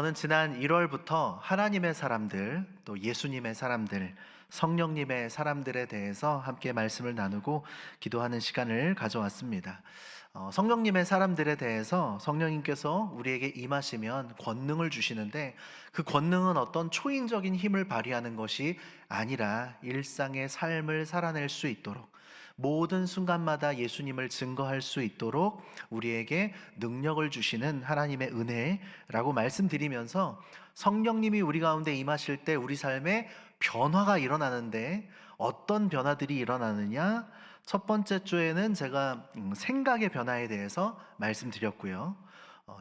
저는 지난 1월부터 하나님의 사람들, 또 예수님의 사람들, 성령님의 사람들에 대해서 함께 말씀을 나누고 기도하는 시간을 가져왔습니다. 성령님의 사람들에 대해서 성령님께서 우리에게 임하시면 권능을 주시는데, 그 권능은 어떤 초인적인 힘을 발휘하는 것이 아니라 일상의 삶을 살아낼 수 있도록, 모든 순간마다 예수님을 증거할 수 있도록 우리에게 능력을 주시는 하나님의 은혜라고 말씀드리면서, 성령님이 우리 가운데 임하실 때 우리 삶에 변화가 일어나는데 어떤 변화들이 일어나느냐? 첫 번째 주에는 제가 생각의 변화에 대해서 말씀드렸고요.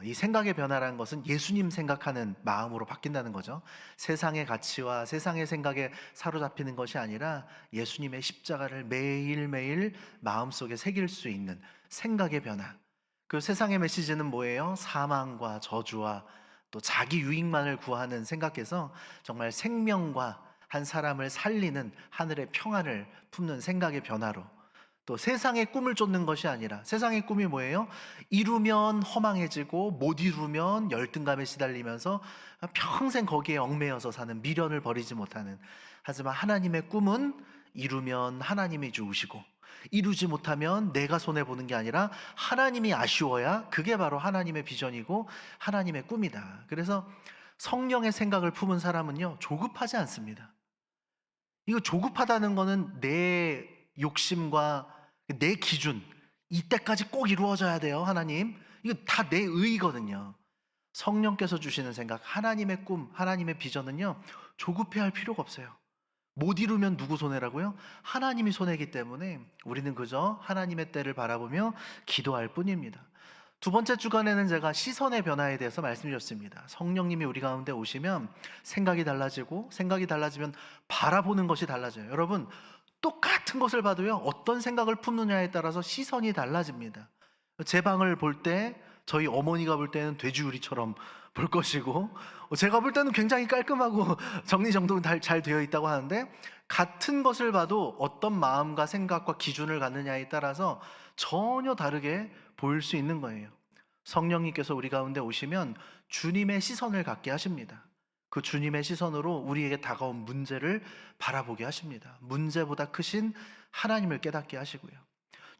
이 생각의 변화라는 것은 예수님 생각하는 마음으로 바뀐다는 거죠. 세상의 가치와 세상의 생각에 사로잡히는 것이 아니라 예수님의 십자가를 매일매일 마음속에 새길 수 있는 생각의 변화. 그 세상의 메시지는 뭐예요? 사망과 저주와 또 자기 유익만을 구하는 생각에서 정말 생명과 한 사람을 살리는 하늘의 평안을 품는 생각의 변화로, 또 세상의 꿈을 쫓는 것이 아니라, 세상의 꿈이 뭐예요? 이루면 허망해지고 못 이루면 열등감에 시달리면서 평생 거기에 얽매여서 사는, 미련을 버리지 못하는. 하지만 하나님의 꿈은 이루면 하나님이 주우시고, 이루지 못하면 내가 손해보는 게 아니라 하나님이 아쉬워야 그게 바로 하나님의 비전이고 하나님의 꿈이다. 그래서 성령의 생각을 품은 사람은요, 조급하지 않습니다. 이거 조급하다는 거는 내 욕심과 내 기준, 이때까지 꼭 이루어져야 돼요, 하나님. 이거 다 내 의거든요. 성령께서 주시는 생각, 하나님의 꿈, 하나님의 비전은요, 조급해할 필요가 없어요. 못 이루면 누구 손해라고요? 하나님이 손해이기 때문에 우리는 그저 하나님의 때를 바라보며 기도할 뿐입니다. 두 번째 주간에는 제가 시선의 변화에 대해서 말씀드렸습니다. 성령님이 우리 가운데 오시면 생각이 달라지고, 생각이 달라지면 바라보는 것이 달라져요. 여러분, 똑같은 것을 봐도요, 어떤 생각을 품느냐에 따라서 시선이 달라집니다. 제 방을 볼 때 저희 어머니가 볼 때는 돼지우리처럼 볼 것이고, 제가 볼 때는 굉장히 깔끔하고 정리정돈 잘 되어 있다고 하는데, 같은 것을 봐도 어떤 마음과 생각과 기준을 갖느냐에 따라서 전혀 다르게 보일 수 있는 거예요. 성령님께서 우리 가운데 오시면 주님의 시선을 갖게 하십니다. 그 주님의 시선으로 우리에게 다가온 문제를 바라보게 하십니다. 문제보다 크신 하나님을 깨닫게 하시고요.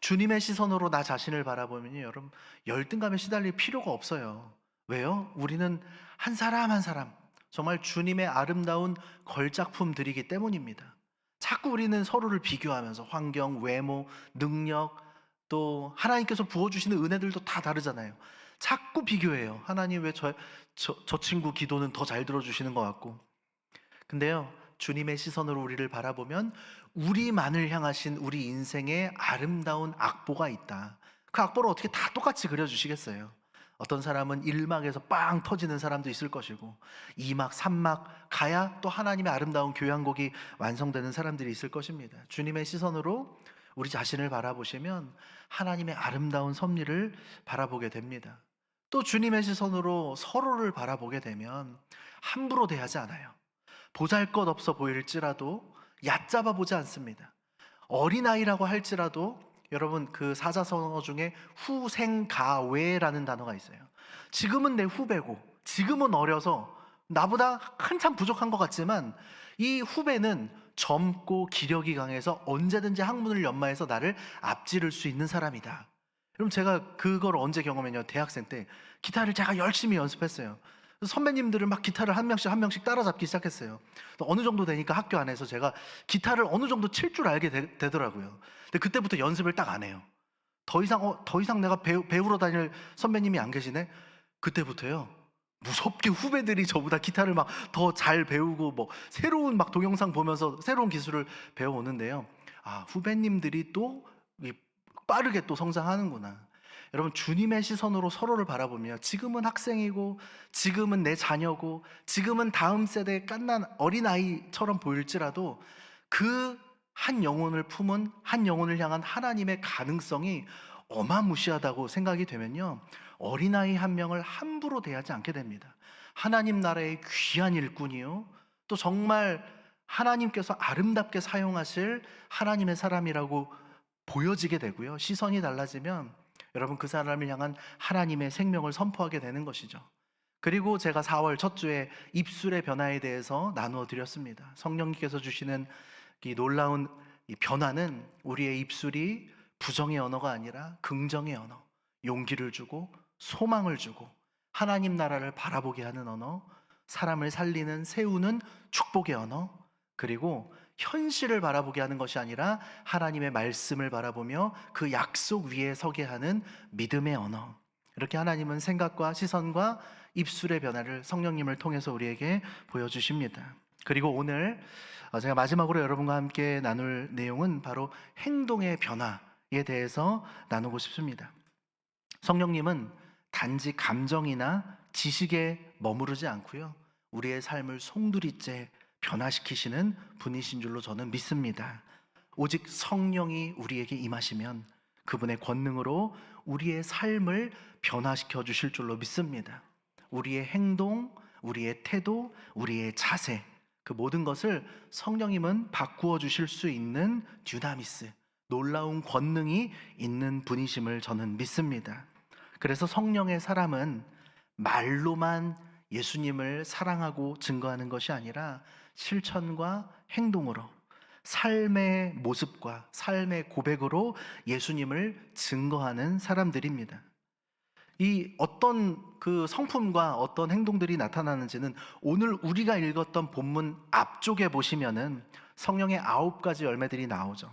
주님의 시선으로 나 자신을 바라보면요, 여러분, 열등감에 시달릴 필요가 없어요. 왜요? 우리는 한 사람 한 사람 정말 주님의 아름다운 걸작품들이기 때문입니다. 자꾸 우리는 서로를 비교하면서 환경, 외모, 능력, 또 하나님께서 부어주시는 은혜들도 다 다르잖아요. 자꾸 비교해요. 하나님 왜 저 친구 기도는 더 잘 들어주시는 것 같고. 근데요, 주님의 시선으로 우리를 바라보면 우리만을 향하신 우리 인생의 아름다운 악보가 있다. 그 악보를 어떻게 다 똑같이 그려주시겠어요? 어떤 사람은 1막에서 빵 터지는 사람도 있을 것이고, 2막, 3막 가야 또 하나님의 아름다운 교향곡이 완성되는 사람들이 있을 것입니다. 주님의 시선으로 우리 자신을 바라보시면 하나님의 아름다운 섭리를 바라보게 됩니다. 또 주님의 시선으로 서로를 바라보게 되면 함부로 대하지 않아요. 보잘것없어 보일지라도 얕잡아 보지 않습니다. 어린아이라고 할지라도, 여러분, 그 사자성어 중에 후생가외라는 단어가 있어요. 지금은 내 후배고, 지금은 어려서 나보다 한참 부족한 것 같지만, 이 후배는 젊고 기력이 강해서 언제든지 학문을 연마해서 나를 앞지를 수 있는 사람이다. 여러분, 제가 그걸 언제 경험했냐면, 대학생 때 기타를 제가 열심히 연습했어요. 선배님들을 막 기타를 한 명씩 한 명씩 따라잡기 시작했어요. 또 어느 정도 되니까 학교 안에서 제가 기타를 어느 정도 칠 줄 알게 되더라고요. 근데 그때부터 연습을 딱 안 해요. 더 이상 내가 배우러 다닐 선배님이 안 계시네? 그때부터요, 무섭게 후배들이 저보다 기타를 막 더 잘 배우고, 뭐 새로운 막 동영상 보면서 새로운 기술을 배워오는데요, 아, 후배님들이 또 빠르게 또 성장하는구나. 여러분, 주님의 시선으로 서로를 바라보며, 지금은 학생이고, 지금은 내 자녀고, 지금은 다음 세대의 갓난 어린아이처럼 보일지라도, 그 한 영혼을 품은, 한 영혼을 향한 하나님의 가능성이 어마무시하다고 생각이 되면요, 어린아이 한 명을 함부로 대하지 않게 됩니다. 하나님 나라의 귀한 일꾼이요, 또 정말 하나님께서 아름답게 사용하실 하나님의 사람이라고 보여지게 되고요, 시선이 달라지면 여러분, 그 사람을 향한 하나님의 생명을 선포하게 되는 것이죠. 그리고 제가 4월 첫 주에 입술의 변화에 대해서 나누어 드렸습니다. 성령님께서 주시는 이 놀라운 이 변화는 우리의 입술이 부정의 언어가 아니라 긍정의 언어, 용기를 주고 소망을 주고 하나님 나라를 바라보게 하는 언어, 사람을 살리는 세우는 축복의 언어, 그리고 현실을 바라보게 하는 것이 아니라 하나님의 말씀을 바라보며 그 약속 위에 서게 하는 믿음의 언어. 이렇게 하나님은 생각과 시선과 입술의 변화를 성령님을 통해서 우리에게 보여주십니다. 그리고 오늘 제가 마지막으로 여러분과 함께 나눌 내용은 바로 행동의 변화에 대해서 나누고 싶습니다. 성령님은 단지 감정이나 지식에 머무르지 않고요, 우리의 삶을 송두리째 변화시키시는 분이신 줄로 저는 믿습니다. 오직 성령이 우리에게 임하시면 그분의 권능으로 우리의 삶을 변화시켜 주실 줄로 믿습니다. 우리의 행동, 우리의 태도, 우리의 자세, 그 모든 것을 성령님은 바꾸어 주실 수 있는 듀나미스, 놀라운 권능이 있는 분이심을 저는 믿습니다. 그래서 성령의 사람은 말로만 예수님을 사랑하고 증거하는 것이 아니라 실천과 행동으로, 삶의 모습과 삶의 고백으로 예수님을 증거하는 사람들입니다. 이 어떤 그 성품과 어떤 행동들이 나타나는지는 오늘 우리가 읽었던 본문 앞쪽에 보시면은 성령의 9가지 열매들이 나오죠.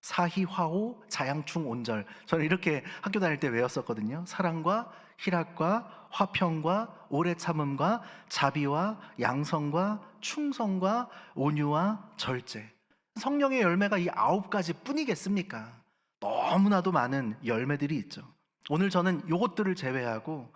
사희, 화호, 자양충, 온절. 저는 이렇게 학교 다닐 때 외웠었거든요. 사랑과 희락과 화평과 오래 참음과 자비와 양성과 충성과 온유와 절제. 성령의 열매가 이 9가지 뿐이겠습니까? 너무나도 많은 열매들이 있죠. 오늘 저는 이것들을 제외하고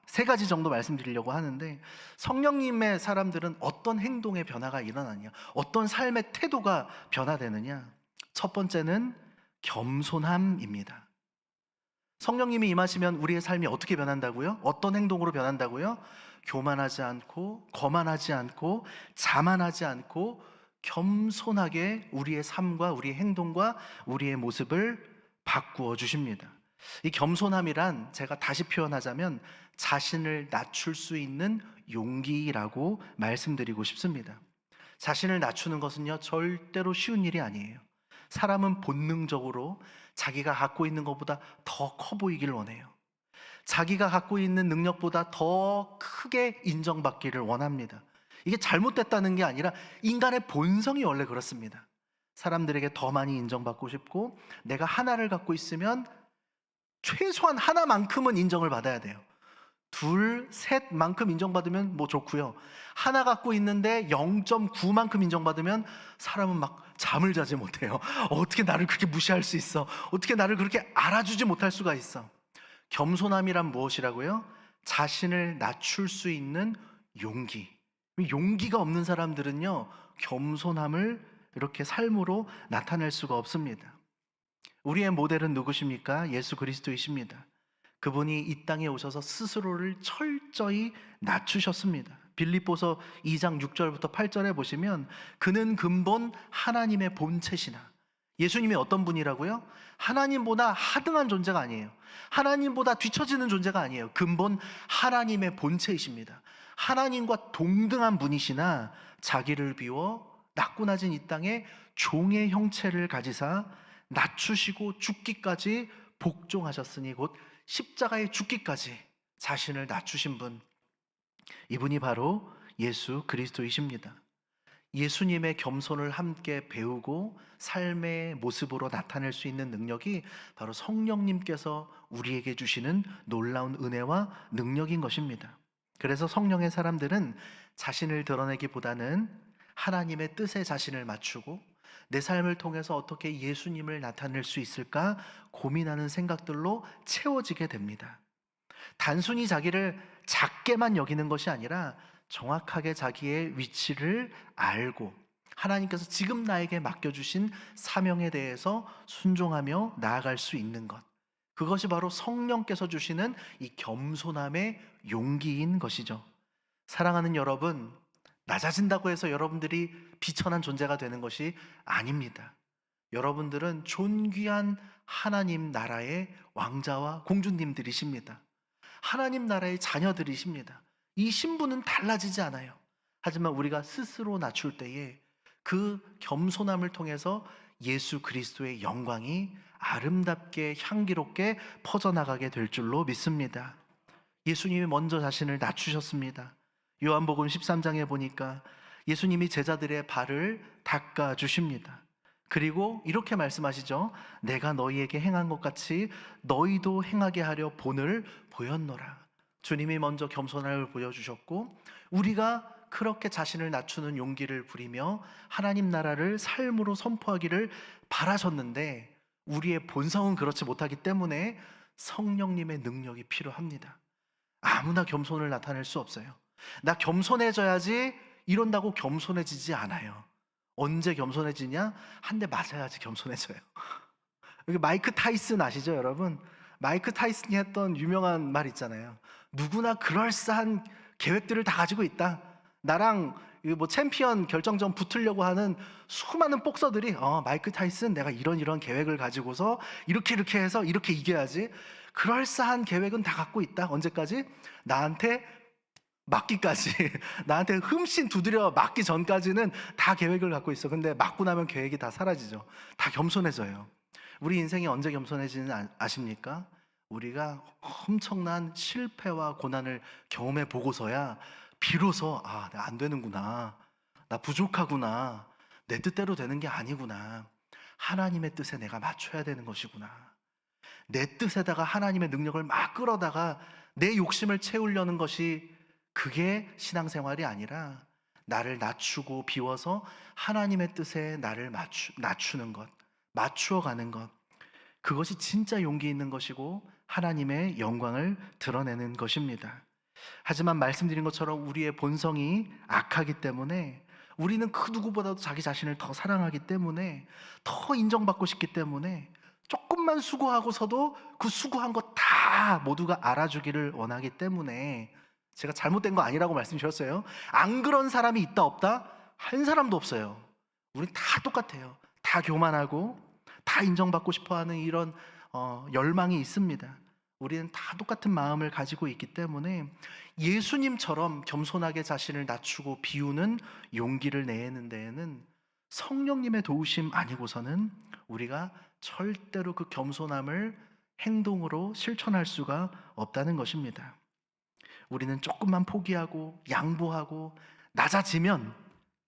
세 가지 정도 말씀드리려고 하는데, 성령님의 사람들은 어떤 행동의 변화가 일어나냐, 어떤 삶의 태도가 변화되느냐. 첫 번째는 겸손함입니다. 성령님이 임하시면 우리의 삶이 어떻게 변한다고요? 어떤 행동으로 변한다고요? 교만하지 않고, 거만하지 않고, 자만하지 않고, 겸손하게 우리의 삶과 우리의 행동과 우리의 모습을 바꾸어 주십니다. 이 겸손함이란, 제가 다시 표현하자면 자신을 낮출 수 있는 용기라고 말씀드리고 싶습니다. 자신을 낮추는 것은요, 절대로 쉬운 일이 아니에요. 사람은 본능적으로 자기가 갖고 있는 것보다 더 커 보이기를 원해요. 자기가 갖고 있는 능력보다 더 크게 인정받기를 원합니다. 이게 잘못됐다는 게 아니라 인간의 본성이 원래 그렇습니다. 사람들에게 더 많이 인정받고 싶고, 내가 하나를 갖고 있으면 최소한 하나만큼은 인정을 받아야 돼요. 둘, 셋만큼 인정받으면 뭐 좋고요. 하나 갖고 있는데 0.9만큼 인정받으면 사람은 막 잠을 자지 못해요. 어떻게 나를 그렇게 무시할 수 있어? 어떻게 나를 그렇게 알아주지 못할 수가 있어? 겸손함이란 무엇이라고요? 자신을 낮출 수 있는 용기. 용기가 없는 사람들은요, 겸손함을 이렇게 삶으로 나타낼 수가 없습니다. 우리의 모델은 누구십니까? 예수 그리스도이십니다. 그분이 이 땅에 오셔서 스스로를 철저히 낮추셨습니다. 빌립보서 2장 6절부터 8절에 보시면, 그는 근본 하나님의 본체시나. 예수님이 어떤 분이라고요? 하나님보다 하등한 존재가 아니에요. 하나님보다 뒤처지는 존재가 아니에요. 근본 하나님의 본체이십니다. 하나님과 동등한 분이시나 자기를 비워 낮고 낮은 이 땅에 종의 형체를 가지사 낮추시고 죽기까지 복종하셨으니, 곧 십자가의 죽기까지 자신을 낮추신 분, 이분이 바로 예수 그리스도이십니다. 예수님의 겸손을 함께 배우고 삶의 모습으로 나타낼 수 있는 능력이 바로 성령님께서 우리에게 주시는 놀라운 은혜와 능력인 것입니다. 그래서 성령의 사람들은 자신을 드러내기보다는 하나님의 뜻에 자신을 맞추고 내 삶을 통해서 어떻게 예수님을 나타낼 수 있을까 고민하는 생각들로 채워지게 됩니다. 단순히 자기를 작게만 여기는 것이 아니라 정확하게 자기의 위치를 알고 하나님께서 지금 나에게 맡겨주신 사명에 대해서 순종하며 나아갈 수 있는 것, 그것이 바로 성령께서 주시는 이 겸손함의 용기인 것이죠. 사랑하는 여러분, 낮아진다고 해서 여러분들이 비천한 존재가 되는 것이 아닙니다. 여러분들은 존귀한 하나님 나라의 왕자와 공주님들이십니다. 하나님 나라의 자녀들이십니다. 이 신분은 달라지지 않아요. 하지만 우리가 스스로 낮출 때에 그 겸손함을 통해서 예수 그리스도의 영광이 아름답게 향기롭게 퍼져나가게 될 줄로 믿습니다. 예수님이 먼저 자신을 낮추셨습니다. 요한복음 13장에 보니까 예수님이 제자들의 발을 닦아 주십니다. 그리고 이렇게 말씀하시죠. 내가 너희에게 행한 것 같이 너희도 행하게 하려 본을 보였노라. 주님이 먼저 겸손함을 보여주셨고, 우리가 그렇게 자신을 낮추는 용기를 부리며 하나님 나라를 삶으로 선포하기를 바라셨는데, 우리의 본성은 그렇지 못하기 때문에 성령님의 능력이 필요합니다. 아무나 겸손을 나타낼 수 없어요. 나 겸손해져야지 이런다고 겸손해지지 않아요. 언제 겸손해지냐? 한 대 맞아야지 겸손해져요. 여기 마이크 타이슨 아시죠, 여러분? 마이크 타이슨이 했던 유명한 말 있잖아요. 누구나 그럴싸한 계획들을 다 가지고 있다. 나랑 뭐 챔피언 결정전 붙으려고 하는 수많은 복서들이 마이크 타이슨 내가 이런 계획을 가지고서 이렇게 해서 이렇게 이겨야지. 그럴싸한 계획은 다 갖고 있다. 언제까지? 나한테 맞기까지. 나한테 흠씬 두드려 맞기 전까지는 다 계획을 갖고 있어. 근데 맞고 나면 계획이 다 사라지죠. 다 겸손해져요. 우리 인생이 언제 겸손해지는 아십니까? 우리가 엄청난 실패와 고난을 경험해 보고서야 비로소 내가 안 되는구나, 나 부족하구나, 내 뜻대로 되는 게 아니구나, 하나님의 뜻에 내가 맞춰야 되는 것이구나, 내 뜻에다가 하나님의 능력을 막 끌어다가 내 욕심을 채우려는 것이, 그게 신앙생활이 아니라 나를 낮추고 비워서 하나님의 뜻에 나를 낮추는 것, 맞추어가는 것, 그것이 진짜 용기 있는 것이고 하나님의 영광을 드러내는 것입니다. 하지만 말씀드린 것처럼 우리의 본성이 악하기 때문에, 우리는 그 누구보다도 자기 자신을 더 사랑하기 때문에, 더 인정받고 싶기 때문에 조금만 수고하고서도 그 수고한 것 다 모두가 알아주기를 원하기 때문에, 제가 잘못된 거 아니라고 말씀드렸어요. 안 그런 사람이 있다 없다? 한 사람도 없어요. 우린 다 똑같아요. 다 교만하고 다 인정받고 싶어하는 이런 열망이 있습니다. 우리는 다 똑같은 마음을 가지고 있기 때문에 예수님처럼 겸손하게 자신을 낮추고 비우는 용기를 내는 데에는 성령님의 도우심 아니고서는 우리가 절대로 그 겸손함을 행동으로 실천할 수가 없다는 것입니다. 우리는 조금만 포기하고 양보하고 낮아지면,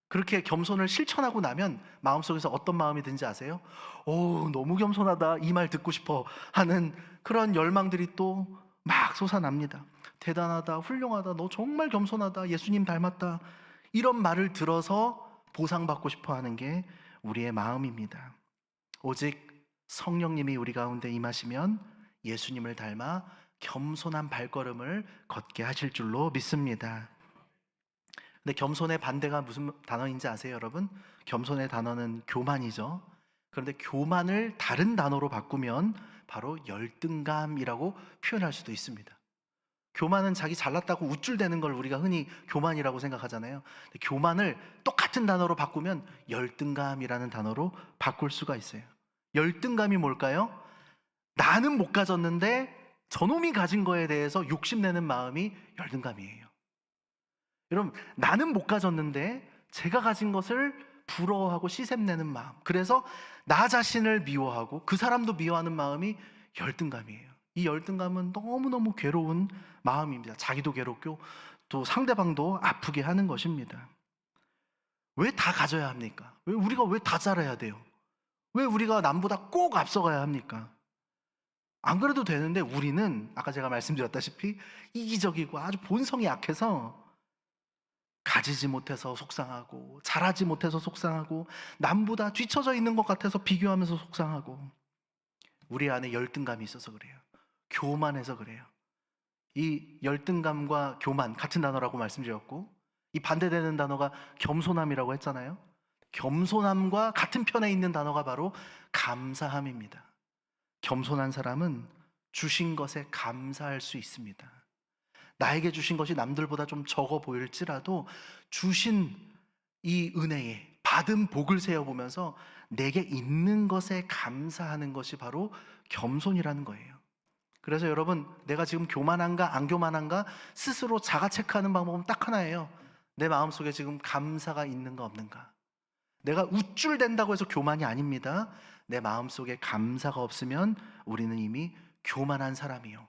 그렇게 겸손을 실천하고 나면 마음속에서 어떤 마음이 든지 아세요? 너무 겸손하다, 이 말 듣고 싶어 하는 그런 열망들이 또 막 솟아납니다. 대단하다, 훌륭하다, 너 정말 겸손하다, 예수님 닮았다, 이런 말을 들어서 보상받고 싶어 하는 게 우리의 마음입니다. 오직 성령님이 우리 가운데 임하시면 예수님을 닮아 겸손한 발걸음을 걷게 하실 줄로 믿습니다. 근데 겸손의 반대가 무슨 단어인지 아세요, 여러분? 겸손의 단어는 교만이죠. 그런데 교만을 다른 단어로 바꾸면 바로 열등감이라고 표현할 수도 있습니다. 교만은 자기 잘났다고 우쭐대는 걸 우리가 흔히 교만이라고 생각하잖아요. 근데 교만을 똑같은 단어로 바꾸면 열등감이라는 단어로 바꿀 수가 있어요. 열등감이 뭘까요? 나는 못 가졌는데 저놈이 가진 거에 대해서 욕심내는 마음이 열등감이에요. 여러분, 나는 못 가졌는데 제가 가진 것을 부러워하고 시샘내는 마음, 그래서 나 자신을 미워하고 그 사람도 미워하는 마음이 열등감이에요. 이 열등감은 너무너무 괴로운 마음입니다. 자기도 괴롭고 또 상대방도 아프게 하는 것입니다. 왜 다 가져야 합니까? 우리가 왜 다 잘해야 돼요? 왜 우리가 남보다 꼭 앞서가야 합니까? 안 그래도 되는데 우리는 아까 제가 말씀드렸다시피 이기적이고 아주 본성이 약해서 가지지 못해서 속상하고, 잘하지 못해서 속상하고, 남보다 뒤처져 있는 것 같아서 비교하면서 속상하고, 우리 안에 열등감이 있어서 그래요. 교만해서 그래요. 이 열등감과 교만 같은 단어라고 말씀드렸고, 이 반대되는 단어가 겸손함이라고 했잖아요. 겸손함과 같은 편에 있는 단어가 바로 감사함입니다. 겸손한 사람은 주신 것에 감사할 수 있습니다. 나에게 주신 것이 남들보다 좀 적어 보일지라도 주신 이 은혜에 받은 복을 세어보면서 내게 있는 것에 감사하는 것이 바로 겸손이라는 거예요. 그래서 여러분, 내가 지금 교만한가 안 교만한가 스스로 자가 체크하는 방법은 딱 하나예요. 내 마음속에 지금 감사가 있는가 없는가. 내가 우쭐댄다고 해서 교만이 아닙니다. 내 마음속에 감사가 없으면 우리는 이미 교만한 사람이요,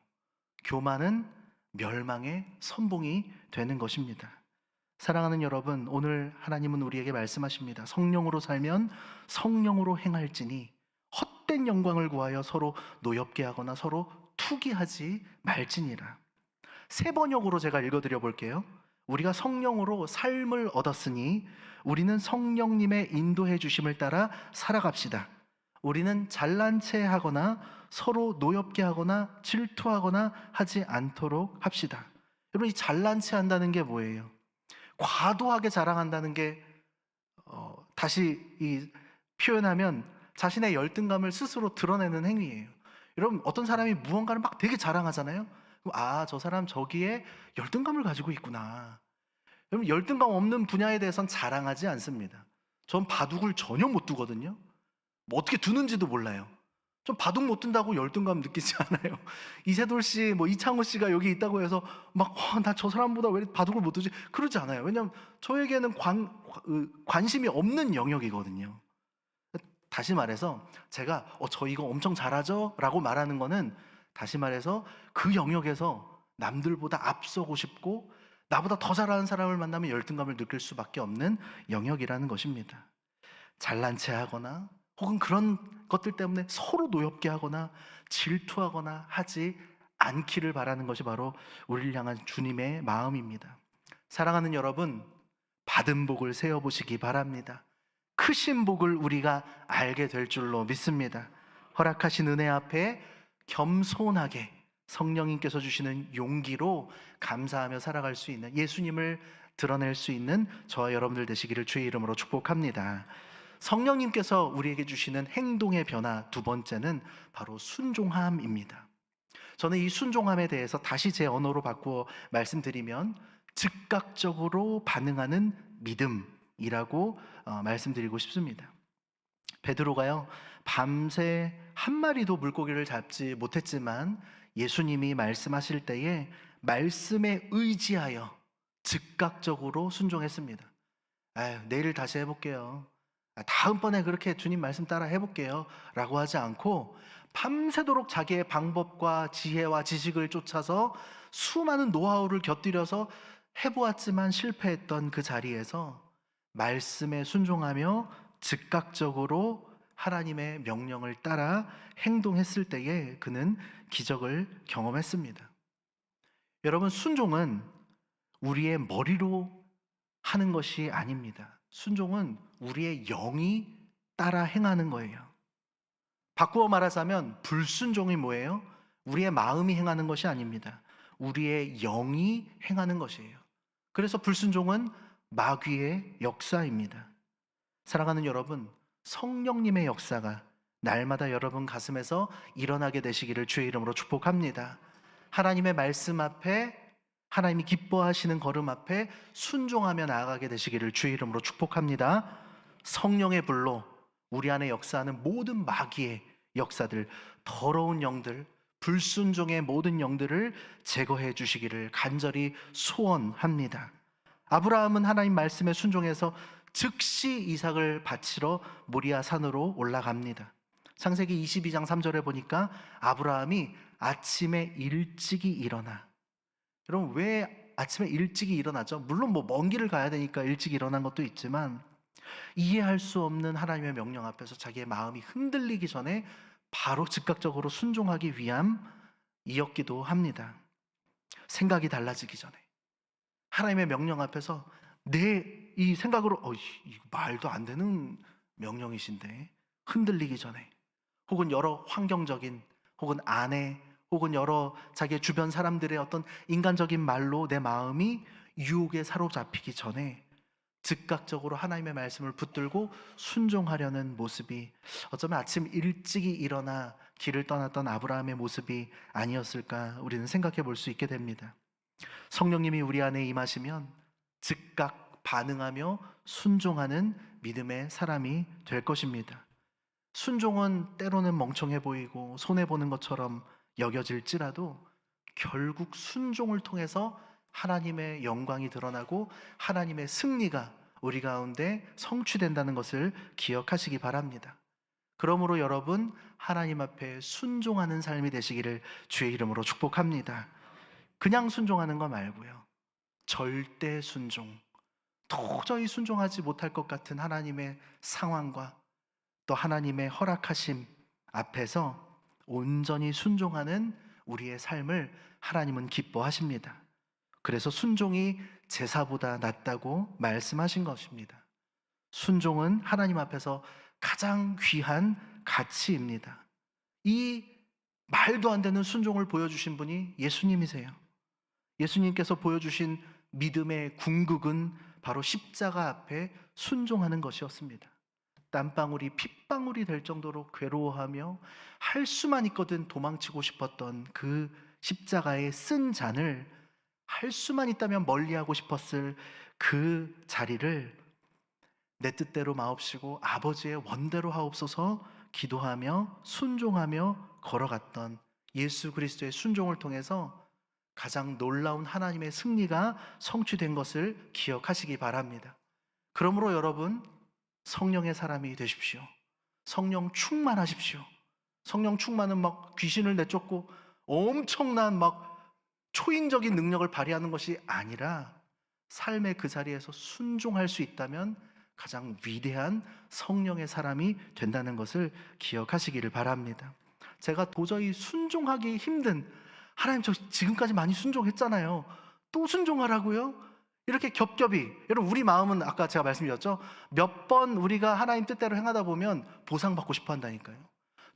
교만은 멸망의 선봉이 되는 것입니다. 사랑하는 여러분, 오늘 하나님은 우리에게 말씀하십니다. 성령으로 살면 성령으로 행할지니 헛된 영광을 구하여 서로 노엽게 하거나 서로 투기하지 말지니라. 세 번역으로 제가 읽어드려 볼게요. 우리가 성령으로 삶을 얻었으니 우리는 성령님의 인도해 주심을 따라 살아갑시다. 우리는 잘난 체 하거나 서로 노엽게 하거나 질투하거나 하지 않도록 합시다. 여러분, 이 잘난 체 한다는 게 뭐예요? 과도하게 자랑한다는 게 다시 이 표현하면 자신의 열등감을 스스로 드러내는 행위예요. 여러분, 어떤 사람이 무언가를 막 되게 자랑하잖아요. 아, 저 사람 저기에 열등감을 가지고 있구나. 여러분, 열등감 없는 분야에 대해서는 자랑하지 않습니다. 전 바둑을 전혀 못 두거든요. 뭐 어떻게 두는지도 몰라요. 좀 바둑 못 둔다고 열등감 느끼지 않아요. 이세돌 씨, 뭐 이창호 씨가 여기 있다고 해서 막 나 저 사람보다 왜 바둑을 못 두지? 그러지 않아요. 왜냐하면 저에게는 관심이 없는 영역이거든요. 다시 말해서 제가 저 이거 엄청 잘하죠? 라고 말하는 거는, 다시 말해서 그 영역에서 남들보다 앞서고 싶고 나보다 더 잘하는 사람을 만나면 열등감을 느낄 수밖에 없는 영역이라는 것입니다. 잘난 체 하거나 혹은 그런 것들 때문에 서로 노엽게 하거나 질투하거나 하지 않기를 바라는 것이 바로 우리를 향한 주님의 마음입니다. 사랑하는 여러분, 받은 복을 세어보시기 바랍니다. 크신 복을 우리가 알게 될 줄로 믿습니다. 허락하신 은혜 앞에 겸손하게 성령님께서 주시는 용기로 감사하며 살아갈 수 있는, 예수님을 드러낼 수 있는 저와 여러분들 되시기를 주의 이름으로 축복합니다. 성령님께서 우리에게 주시는 행동의 변화 두 번째는 바로 순종함입니다. 저는 이 순종함에 대해서 다시 제 언어로 바꾸어 말씀드리면 즉각적으로 반응하는 믿음이라고 말씀드리고 싶습니다. 베드로가요, 밤새 한 마리도 물고기를 잡지 못했지만 예수님이 말씀하실 때에 말씀에 의지하여 즉각적으로 순종했습니다. 내일 다시 해볼게요. 다음번에 그렇게 주님 말씀 따라 해볼게요 라고 하지 않고 밤새도록 자기의 방법과 지혜와 지식을 쫓아서 수많은 노하우를 곁들여서 해보았지만 실패했던 그 자리에서 말씀에 순종하며 즉각적으로 하나님의 명령을 따라 행동했을 때에 그는 기적을 경험했습니다. 여러분, 순종은 우리의 머리로 하는 것이 아닙니다. 순종은 우리의 영이 따라 행하는 거예요. 바꾸어 말하자면 불순종이 뭐예요? 우리의 마음이 행하는 것이 아닙니다. 우리의 영이 행하는 것이에요. 그래서 불순종은 마귀의 역사입니다. 사랑하는 여러분, 성령님의 역사가 날마다 여러분 가슴에서 일어나게 되시기를 주의 이름으로 축복합니다. 하나님의 말씀 앞에, 하나님이 기뻐하시는 걸음 앞에 순종하며 나아가게 되시기를 주의 이름으로 축복합니다. 성령의 불로 우리 안에 역사하는 모든 마귀의 역사들, 더러운 영들, 불순종의 모든 영들을 제거해 주시기를 간절히 소원합니다. 아브라함은 하나님 말씀에 순종해서 즉시 이삭을 바치러 모리아 산으로 올라갑니다. 창세기 22장 3절에 보니까 아브라함이 아침에 일찍이 일어나. 여러분, 왜 아침에 일찍이 일어나죠? 물론 뭐 먼 길을 가야 되니까 일찍 일어난 것도 있지만 이해할 수 없는 하나님의 명령 앞에서 자기의 마음이 흔들리기 전에 바로 즉각적으로 순종하기 위함이었기도 합니다. 생각이 달라지기 전에 하나님의 명령 앞에서 내 이 생각으로 이거 말도 안 되는 명령이신데 흔들리기 전에, 혹은 여러 환경적인, 혹은 아내, 혹은 여러 자기의 주변 사람들의 어떤 인간적인 말로 내 마음이 유혹에 사로잡히기 전에 즉각적으로 하나님의 말씀을 붙들고 순종하려는 모습이 어쩌면 아침 일찍이 일어나 길을 떠났던 아브라함의 모습이 아니었을까 우리는 생각해 볼 수 있게 됩니다. 성령님이 우리 안에 임하시면 즉각 반응하며 순종하는 믿음의 사람이 될 것입니다. 순종은 때로는 멍청해 보이고 손해보는 것처럼 여겨질지라도 결국 순종을 통해서 하나님의 영광이 드러나고 하나님의 승리가 우리 가운데 성취된다는 것을 기억하시기 바랍니다. 그러므로 여러분, 하나님 앞에 순종하는 삶이 되시기를 주의 이름으로 축복합니다. 그냥 순종하는 거 말고요, 절대 순종, 도저히 순종하지 못할 것 같은 하나님의 상황과 또 하나님의 허락하심 앞에서 온전히 순종하는 우리의 삶을 하나님은 기뻐하십니다. 그래서 순종이 제사보다 낫다고 말씀하신 것입니다. 순종은 하나님 앞에서 가장 귀한 가치입니다. 이 말도 안 되는 순종을 보여주신 분이 예수님이세요. 예수님께서 보여주신 믿음의 궁극은 바로 십자가 앞에 순종하는 것이었습니다. 땀방울이 핏방울이 될 정도로 괴로워하며 할 수만 있거든 도망치고 싶었던 그 십자가의 쓴 잔을 할 수만 있다면 멀리하고 싶었을 그 자리를 내 뜻대로 마옵시고 아버지의 원대로 하옵소서 기도하며 순종하며 걸어갔던 예수 그리스도의 순종을 통해서 가장 놀라운 하나님의 승리가 성취된 것을 기억하시기 바랍니다. 그러므로 여러분, 성령의 사람이 되십시오. 성령 충만하십시오. 성령 충만은 막 귀신을 내쫓고 엄청난 막 초인적인 능력을 발휘하는 것이 아니라 삶의 그 자리에서 순종할 수 있다면 가장 위대한 성령의 사람이 된다는 것을 기억하시기를 바랍니다. 제가 도저히 순종하기 힘든, 하나님 저 지금까지 많이 순종했잖아요, 또 순종하라고요? 이렇게 겹겹이, 여러분 우리 마음은 아까 제가 말씀드렸죠, 몇 번 우리가 하나님 뜻대로 행하다 보면 보상받고 싶어 한다니까요.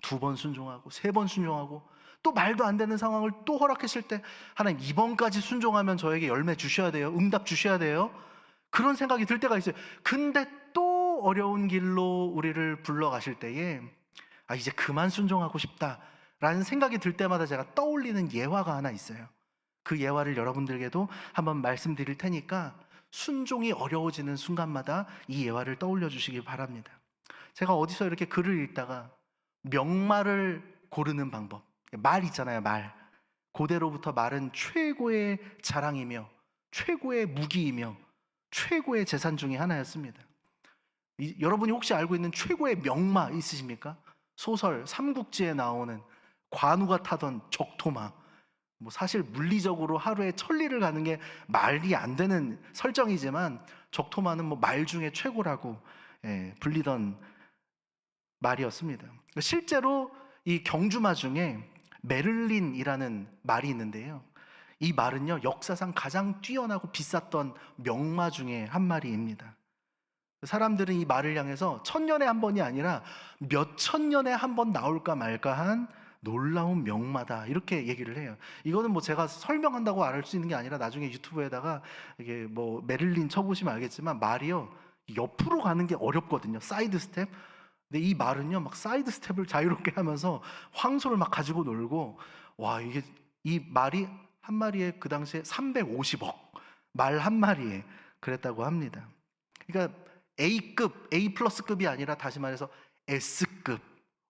2번 순종하고 3번 순종하고 또 말도 안 되는 상황을 또 허락하실 때 하나님 이번까지 순종하면 저에게 열매 주셔야 돼요, 응답 주셔야 돼요, 그런 생각이 들 때가 있어요. 근데 또 어려운 길로 우리를 불러가실 때에 이제 그만 순종하고 싶다라는 생각이 들 때마다 제가 떠올리는 예화가 하나 있어요. 그 예화를 여러분들에게도 한번 말씀드릴 테니까 순종이 어려워지는 순간마다 이 예화를 떠올려 주시기 바랍니다. 제가 어디서 이렇게 글을 읽다가 명말을 고르는 방법, 말 있잖아요, 말. 고대로부터 말은 최고의 자랑이며 최고의 무기이며 최고의 재산 중에 하나였습니다. 여러분이 혹시 알고 있는 최고의 명마 있으십니까? 소설 삼국지에 나오는 관우가 타던 적토마. 사실 물리적으로 하루에 1000리를 가는 게 말이 안 되는 설정이지만 적토마는 말 중에 최고라고 불리던 말이었습니다. 실제로 이 경주마 중에 메를린이라는 말이 있는데요, 이 말은요 역사상 가장 뛰어나고 비쌌던 명마 중에 한 마리입니다. 사람들은 이 말을 향해서 1000년에 한 번이 아니라 몇천 년에 한 번 나올까 말까한 놀라운 명마다 이렇게 얘기를 해요. 이거는 제가 설명한다고 알 수 있는 게 아니라 나중에 유튜브에다가 이게 메릴린 쳐보시면 알겠지만 말이요 옆으로 가는 게 어렵거든요, 사이드 스텝. 근데 이 말은요 막 사이드 스텝을 자유롭게 하면서 황소를 막 가지고 놀고, 와, 이게 이 말이 한 마리에 그 당시에 350억, 말 한 마리에 그랬다고 합니다. 그러니까 A급, A 플러스급이 아니라 다시 말해서 S급,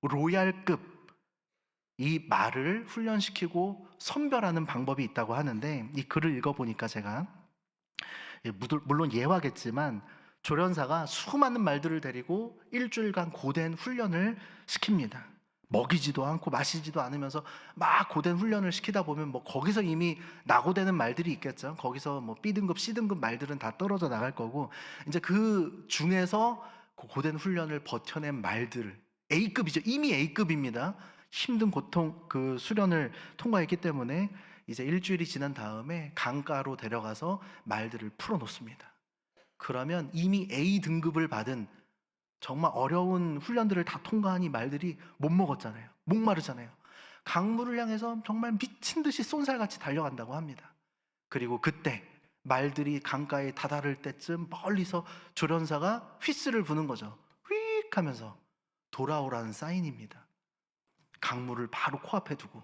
로얄급 이 말을 훈련시키고 선별하는 방법이 있다고 하는데, 이 글을 읽어보니까 제가, 물론 예화겠지만 조련사가 수많은 말들을 데리고 일주일간 고된 훈련을 시킵니다. 먹이지도 않고 마시지도 않으면서 막 고된 훈련을 시키다 보면 거기서 이미 낙오되는 말들이 있겠죠. 거기서 B등급, C등급 말들은 다 떨어져 나갈 거고, 이제 그 중에서 고된 훈련을 버텨낸 말들, A급이죠. 이미 A급입니다. 힘든 고통, 그 수련을 통과했기 때문에 이제 일주일이 지난 다음에 강가로 데려가서 말들을 풀어놓습니다. 그러면 이미 A 등급을 받은 정말 어려운 훈련들을 다 통과한 이 말들이 못 먹었잖아요. 목마르잖아요. 강물을 향해서 정말 미친 듯이 쏜살같이 달려간다고 합니다. 그리고 그때 말들이 강가에 다다를 때쯤 멀리서 조련사가 휘스를 부는 거죠. 휙 하면서 돌아오라는 사인입니다. 강물을 바로 코앞에 두고.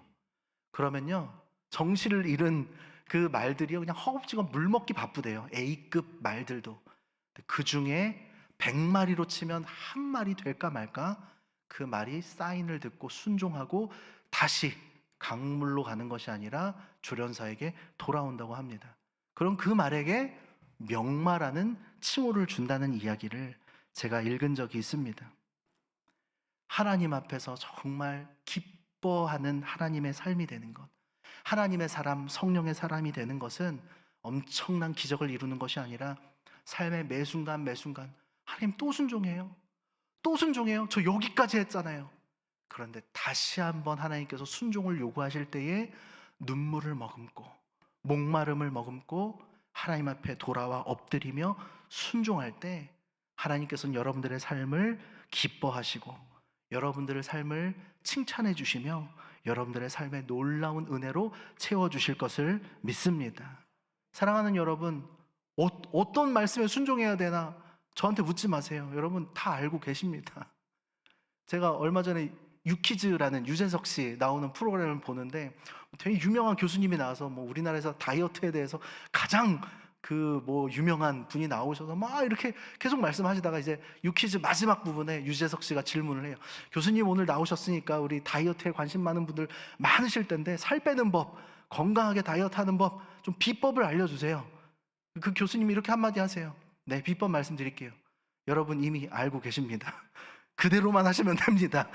그러면요 정신을 잃은 그 말들이요 그냥 허겁지겁 물 먹기 바쁘대요. A급 말들도. 그 중에 100마리로 치면 한 마리 될까 말까 그 말이 사인을 듣고 순종하고 다시 강물로 가는 것이 아니라 조련사에게 돌아온다고 합니다. 그럼 그 말에게 명마라는 칭호를 준다는 이야기를 제가 읽은 적이 있습니다. 하나님 앞에서 정말 기뻐하는 하나님의 삶이 되는 것, 하나님의 사람, 성령의 사람이 되는 것은 엄청난 기적을 이루는 것이 아니라 삶의 매 순간 매 순간 하나님 또 순종해요. 또 순종해요. 저 여기까지 했잖아요. 그런데 다시 한번 하나님께서 순종을 요구하실 때에 눈물을 머금고 목마름을 머금고 하나님 앞에 돌아와 엎드리며 순종할 때 하나님께서는 여러분들의 삶을 기뻐하시고 여러분들의 삶을 칭찬해 주시며 여러분들의 삶에 놀라운 은혜로 채워주실 것을 믿습니다. 사랑하는 여러분, 어떤 말씀에 순종해야 되나 저한테 묻지 마세요. 여러분 다 알고 계십니다. 제가 얼마 전에 유키즈라는 유재석 씨 나오는 프로그램을 보는데 되게 유명한 교수님이 나와서 우리나라에서 다이어트에 대해서 가장 유명한 분이 나오셔서 막 이렇게 계속 말씀하시다가 이제 유키즈 마지막 부분에 유재석 씨가 질문을 해요. 교수님 오늘 나오셨으니까 우리 다이어트에 관심 많은 분들 많으실 텐데 살 빼는 법, 건강하게 다이어트 하는 법, 좀 비법을 알려주세요. 그 교수님이 이렇게 한마디 하세요. 네, 비법 말씀드릴게요. 여러분 이미 알고 계십니다. 그대로만 하시면 됩니다.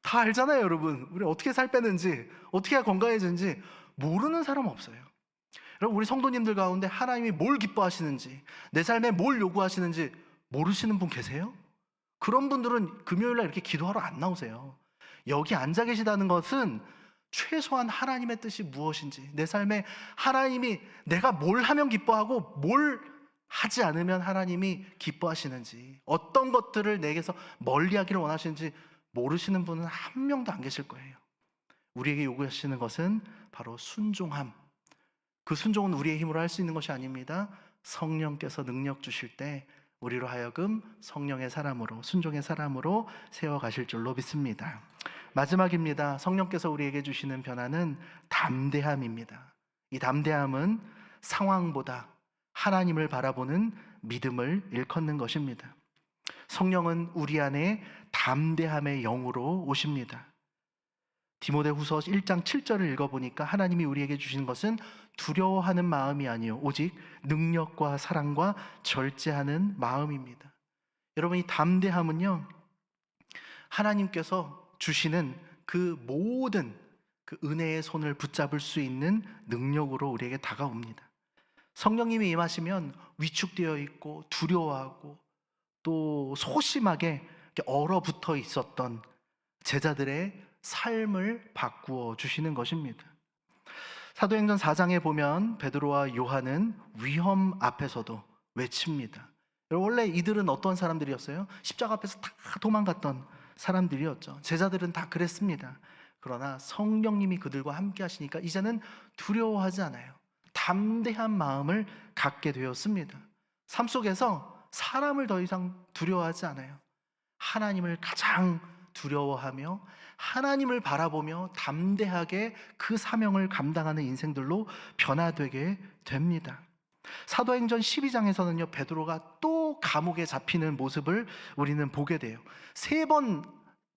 다 알잖아요, 여러분. 우리 어떻게 살 빼는지, 어떻게 해야 건강해지는지 모르는 사람 없어요. 여러분, 우리 성도님들 가운데 하나님이 뭘 기뻐하시는지, 내 삶에 뭘 요구하시는지 모르시는 분 계세요? 그런 분들은 금요일날 이렇게 기도하러 안 나오세요. 여기 앉아 계시다는 것은 최소한 하나님의 뜻이 무엇인지, 내 삶에 하나님이 내가 뭘 하면 기뻐하고 뭘 하지 않으면 하나님이 기뻐하시는지, 어떤 것들을 내게서 멀리하기를 원하시는지 모르시는 분은 한 명도 안 계실 거예요. 우리에게 요구하시는 것은 바로 순종함. 그 순종은 우리의 힘으로 할 수 있는 것이 아닙니다. 성령께서 능력 주실 때 우리로 하여금 성령의 사람으로, 순종의 사람으로 세워가실 줄로 믿습니다. 마지막입니다. 성령께서 우리에게 주시는 변화는 담대함입니다. 이 담대함은 상황보다 하나님을 바라보는 믿음을 일컫는 것입니다. 성령은 우리 안에 담대함의 영으로 오십니다. 디모데후서 1장 7절을 읽어보니까 하나님이 우리에게 주시는 것은 두려워하는 마음이 아니요 오직 능력과 사랑과 절제하는 마음입니다. 여러분, 이 담대함은요, 하나님께서 주시는 그 모든 그 은혜의 손을 붙잡을 수 있는 능력으로 우리에게 다가옵니다. 성령님이 임하시면 위축되어 있고 두려워하고 또 소심하게 얼어붙어 있었던 제자들의 삶을 바꾸어 주시는 것입니다. 사도행전 4장에 보면 베드로와 요한은 위험 앞에서도 외칩니다. 원래 이들은 어떤 사람들이었어요? 십자가 앞에서 다 도망갔던 사람들이었죠. 제자들은 다 그랬습니다. 그러나 성령님이 그들과 함께 하시니까 이제는 두려워하지 않아요. 담대한 마음을 갖게 되었습니다. 삶 속에서 사람을 더 이상 두려워하지 않아요. 하나님을 가장 두려워하며 하나님을 바라보며 담대하게 그 사명을 감당하는 인생들로 변화되게 됩니다. 사도행전 12장에서는요, 베드로가 또 감옥에 잡히는 모습을 우리는 보게 돼요. 3번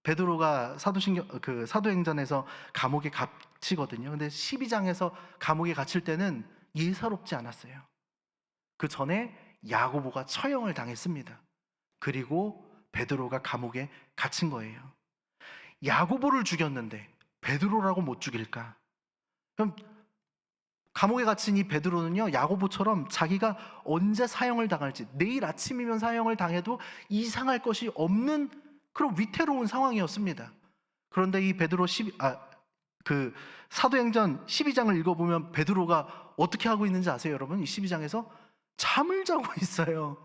베드로가 사도행전에서 감옥에 갇히거든요. 근데 12장에서 감옥에 갇힐 때는 예사롭지 않았어요. 그 전에 야고보가 처형을 당했습니다. 그리고 베드로가 감옥에 갇힌 거예요. 야고보를 죽였는데 베드로라고 못 죽일까? 그럼 감옥에 갇힌 이 베드로는요, 야고보처럼 자기가 언제 사형을 당할지, 내일 아침이면 사형을 당해도 이상할 것이 없는 그런 위태로운 상황이었습니다. 그런데 이 사도행전 12장을 읽어보면 베드로가 어떻게 하고 있는지 아세요, 여러분? 이 12장에서 잠을 자고 있어요.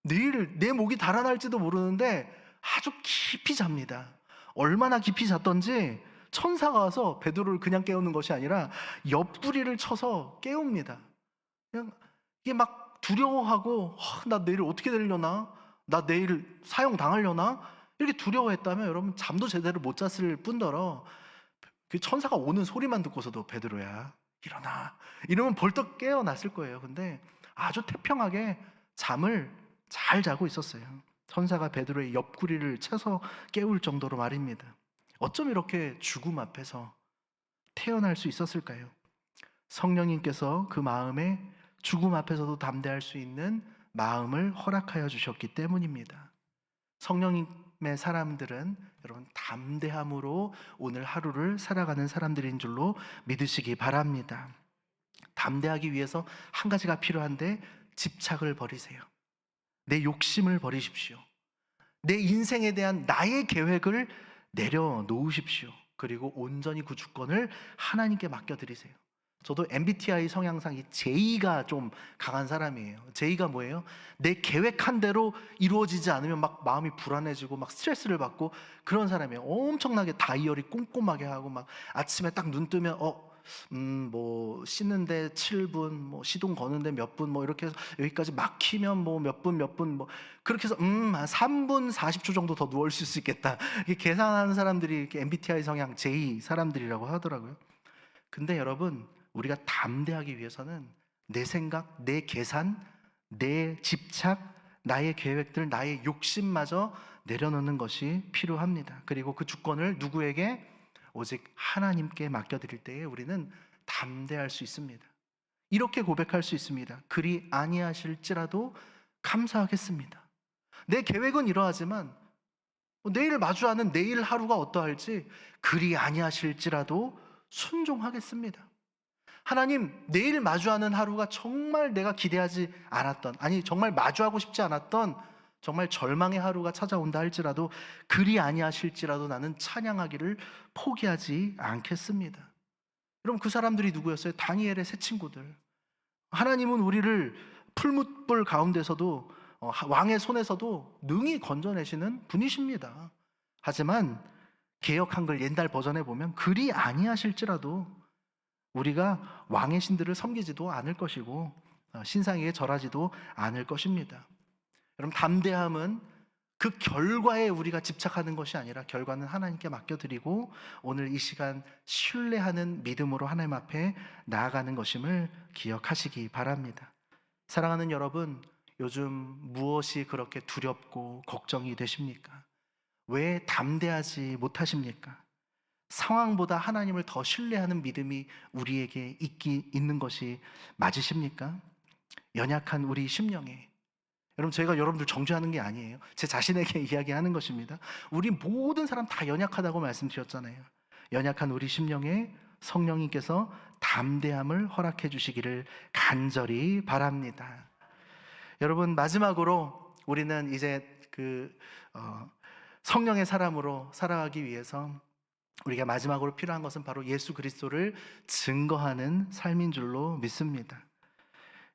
내일 내 목이 달아날지도 모르는데 아주 깊이 잡니다. 얼마나 깊이 잤던지 천사가 와서 베드로를 그냥 깨우는 것이 아니라 옆구리를 쳐서 깨웁니다. 그냥 이게 막 두려워하고 나 내일 어떻게 되려나? 나 내일 사형 당하려나? 이렇게 두려워했다면 여러분 잠도 제대로 못 잤을 뿐더러 그 천사가 오는 소리만 듣고서도 베드로야 일어나 이러면 벌떡 깨어났을 거예요. 근데 아주 태평하게 잠을 잘 자고 있었어요. 천사가 베드로의 옆구리를 쳐서 깨울 정도로 말입니다. 어쩜 이렇게 죽음 앞에서 태어날 수 있었을까요? 성령님께서 그 마음에 죽음 앞에서도 담대할 수 있는 마음을 허락하여 주셨기 때문입니다. 성령님의 사람들은 여러분 담대함으로 오늘 하루를 살아가는 사람들인 줄로 믿으시기 바랍니다. 담대하기 위해서 한 가지가 필요한데 집착을 버리세요. 내 욕심을 버리십시오. 내 인생에 대한 나의 계획을 내려놓으십시오. 그리고 온전히 그 주권을 하나님께 맡겨드리세요. 저도 MBTI 성향상 이 J가 좀 강한 사람이에요. J가 뭐예요? 내 계획한 대로 이루어지지 않으면 막 마음이 불안해지고 막 스트레스를 받고 그런 사람이에요. 엄청나게 다이어리 꼼꼼하게 하고 막 아침에 딱 눈 뜨면 뭐 씻는데 7분, 뭐 시동 거는데 몇 분, 뭐 이렇게 해서 여기까지 막히면 뭐 몇 분, 뭐 그렇게 해서 한 3분 40초 정도 더 누워 있을 수 있겠다. 이렇게 계산하는 사람들이 이렇게 MBTI 성향 J 사람들이라고 하더라고요. 근데 여러분, 우리가 담대하기 위해서는 내 생각, 내 계산, 내 집착, 나의 계획들, 나의 욕심마저 내려놓는 것이 필요합니다. 그리고 그 주권을 누구에게? 오직 하나님께 맡겨드릴 때에 우리는 담대할 수 있습니다. 이렇게 고백할 수 있습니다. 그리 아니하실지라도 감사하겠습니다. 내 계획은 이러하지만 내일 마주하는 내일 하루가 어떠할지 그리 아니하실지라도 순종하겠습니다. 하나님, 내일 마주하는 하루가 정말 내가 기대하지 않았던, 아니 정말 마주하고 싶지 않았던 정말 절망의 하루가 찾아온다 할지라도 그리 아니하실지라도 나는 찬양하기를 포기하지 않겠습니다. 그럼 그 사람들이 누구였어요? 다니엘의 세 친구들. 하나님은 우리를 풀무불 가운데서도 왕의 손에서도 능히 건져내시는 분이십니다. 하지만 개역 한글 옛날 버전에 보면 그리 아니하실지라도 우리가 왕의 신들을 섬기지도 않을 것이고 신상에게 절하지도 않을 것입니다. 여러분, 담대함은 그 결과에 우리가 집착하는 것이 아니라 결과는 하나님께 맡겨드리고 오늘 이 시간 신뢰하는 믿음으로 하나님 앞에 나아가는 것임을 기억하시기 바랍니다. 사랑하는 여러분, 요즘 무엇이 그렇게 두렵고 걱정이 되십니까? 왜 담대하지 못하십니까? 상황보다 하나님을 더 신뢰하는 믿음이 우리에게 있는 것이 맞으십니까? 연약한 우리 심령에, 여러분, 저희가 여러분들 정죄하는 게 아니에요. 제 자신에게 이야기하는 것입니다. 우리 모든 사람 다 연약하다고 말씀드렸잖아요. 연약한 우리 심령에 성령님께서 담대함을 허락해 주시기를 간절히 바랍니다. 여러분, 마지막으로 우리는 이제 성령의 사람으로 살아가기 위해서 우리가 마지막으로 필요한 것은 바로 예수 그리스도를 증거하는 삶인 줄로 믿습니다.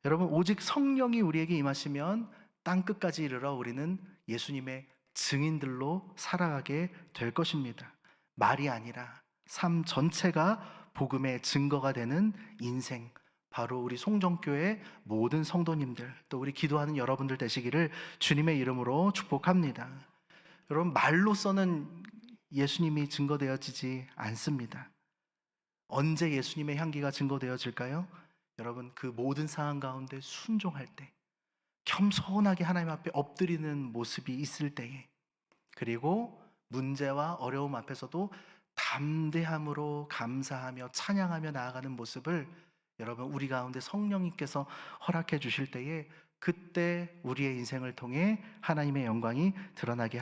여러분, 오직 성령이 우리에게 임하시면 땅 끝까지 이르러 우리는 예수님의 증인들로 살아가게 될 것입니다. 말이 아니라 삶 전체가 복음의 증거가 되는 인생, 바로 우리 송정교회 모든 성도님들, 또 우리 기도하는 여러분들 되시기를 주님의 이름으로 축복합니다. 여러분, 말로서는 예수님이 증거되어지지 않습니다. 언제 예수님의 향기가 증거되어질까요? 여러분, 그 모든 상황 가운데 순종할 때, 겸손하게 하나님 앞에 엎드리는 모습이 있을 때에, 그리고 문제와 어려움 앞에서도 담대함으로 감사하며 찬양하며 나아가는 모습을 여러분, 우리 가운데 성령님께서 허락해 주실 때에 그때 우리의 인생을 통해 하나님의 영광이 드러나게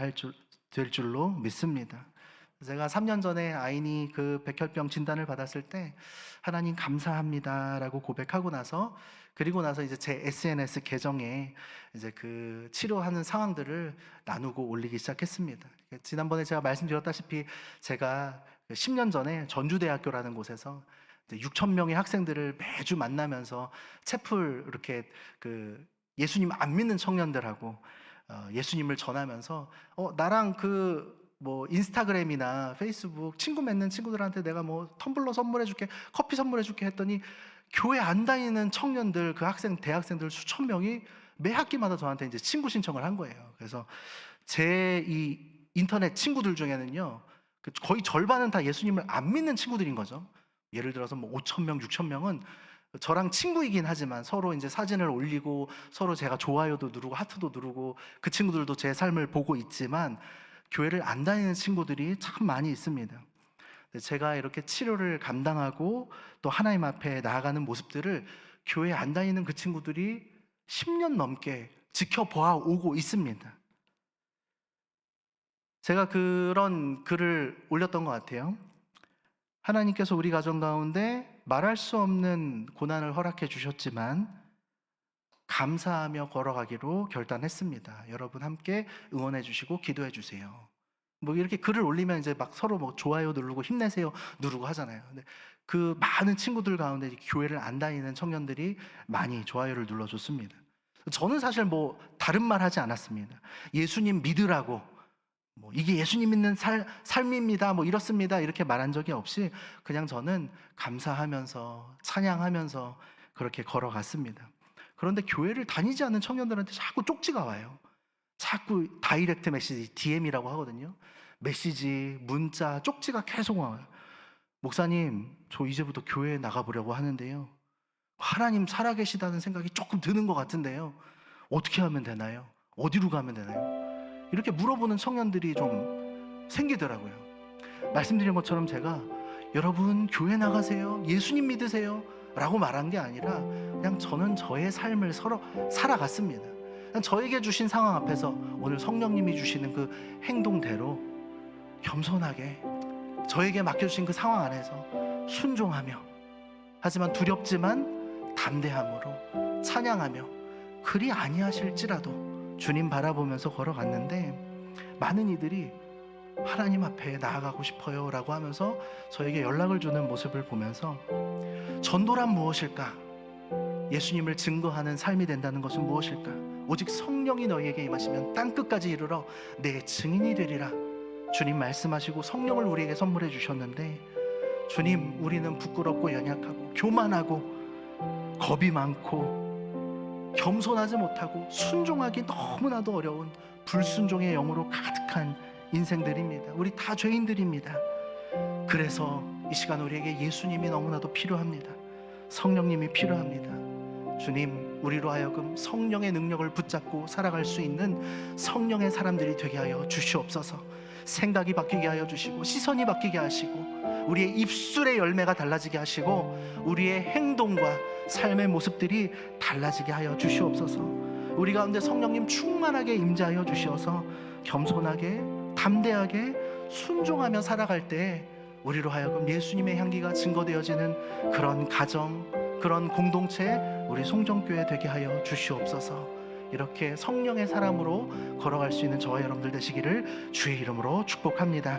될 줄로 믿습니다. 제가 3년 전에 아인이 그 백혈병 진단을 받았을 때 하나님 감사합니다라고 고백하고 나서, 그리고 나서 이제 제 SNS 계정에 이제 그 치료하는 상황들을 나누고 올리기 시작했습니다. 지난번에 제가 말씀드렸다시피 제가 10년 전에 전주대학교라는 곳에서 6천 명의 학생들을 매주 만나면서 채플 이렇게 그 예수님 안 믿는 청년들하고 예수님을 전하면서 나랑 뭐 인스타그램이나 페이스북 친구 맺는 친구들한테 내가 뭐 텀블러 선물해줄게, 커피 선물해줄게 했더니 교회 안 다니는 청년들, 그 대학생들 수천 명이 매 학기마다 저한테 이제 친구 신청을 한 거예요. 그래서 제 이 인터넷 친구들 중에는요, 거의 절반은 다 예수님을 안 믿는 친구들인 거죠. 예를 들어서 뭐 5천 명, 6천 명은 저랑 친구이긴 하지만 서로 이제 사진을 올리고 서로 제가 좋아요도 누르고 하트도 누르고 그 친구들도 제 삶을 보고 있지만 교회를 안 다니는 친구들이 참 많이 있습니다. 제가 이렇게 치료를 감당하고 또 하나님 앞에 나아가는 모습들을 교회 안 다니는 그 친구들이 10년 넘게 지켜보아 오고 있습니다. 제가 그런 글을 올렸던 것 같아요. 하나님께서 우리 가정 가운데 말할 수 없는 고난을 허락해 주셨지만 감사하며 걸어가기로 결단했습니다. 여러분 함께 응원해 주시고 기도해 주세요. 뭐 이렇게 글을 올리면 이제 막 서로 뭐 좋아요 누르고 힘내세요 누르고 하잖아요. 근데 그 많은 친구들 가운데 교회를 안 다니는 청년들이 많이 좋아요를 눌러줬습니다. 저는 사실 뭐 다른 말 하지 않았습니다. 예수님 믿으라고, 뭐 이게 예수님 믿는 삶입니다, 뭐 이렇습니다 이렇게 말한 적이 없이 그냥 저는 감사하면서 찬양하면서 그렇게 걸어갔습니다. 그런데 교회를 다니지 않는 청년들한테 자꾸 쪽지가 와요. 자꾸 다이렉트 메시지, DM이라고 하거든요. 메시지, 문자, 쪽지가 계속 와요. 목사님, 저 이제부터 교회에 나가보려고 하는데요, 하나님 살아계시다는 생각이 조금 드는 것 같은데요, 어떻게 하면 되나요? 어디로 가면 되나요? 이렇게 물어보는 청년들이 좀 생기더라고요. 말씀드린 것처럼 제가 여러분 교회 나가세요, 예수님 믿으세요 라고 말한 게 아니라 그냥 저는 저의 삶을 서로 살아갔습니다. 저에게 주신 상황 앞에서 오늘 성령님이 주시는 그 행동대로 겸손하게 저에게 맡겨주신 그 상황 안에서 순종하며, 하지만 두렵지만 담대함으로 찬양하며, 그리 아니하실지라도 주님 바라보면서 걸어갔는데 많은 이들이 하나님 앞에 나아가고 싶어요 라고 하면서 저에게 연락을 주는 모습을 보면서 전도란 무엇일까? 예수님을 증거하는 삶이 된다는 것은 무엇일까? 오직 성령이 너희에게 임하시면 땅끝까지 이르러 내 증인이 되리라. 주님 말씀하시고 성령을 우리에게 선물해 주셨는데, 주님, 우리는 부끄럽고 연약하고 교만하고 겁이 많고 겸손하지 못하고 순종하기 너무나도 어려운 불순종의 영으로 가득한 인생들입니다. 우리 다 죄인들입니다. 그래서 이 시간 우리에게 예수님이 너무나도 필요합니다. 성령님이 필요합니다. 주님, 우리로 하여금 성령의 능력을 붙잡고 살아갈 수 있는 성령의 사람들이 되게 하여 주시옵소서. 생각이 바뀌게 하여 주시고, 시선이 바뀌게 하시고, 우리의 입술의 열매가 달라지게 하시고, 우리의 행동과 삶의 모습들이 달라지게 하여 주시옵소서. 우리 가운데 성령님 충만하게 임재하여 주시어서 겸손하게 담대하게 순종하며 살아갈 때 우리로 하여금 예수님의 향기가 증거되어지는 그런 가정, 그런 공동체, 우리 송정교회 되게 하여 주시옵소서. 이렇게 성령의 사람으로 걸어갈 수 있는 저와 여러분들 되시기를 주의 이름으로 축복합니다.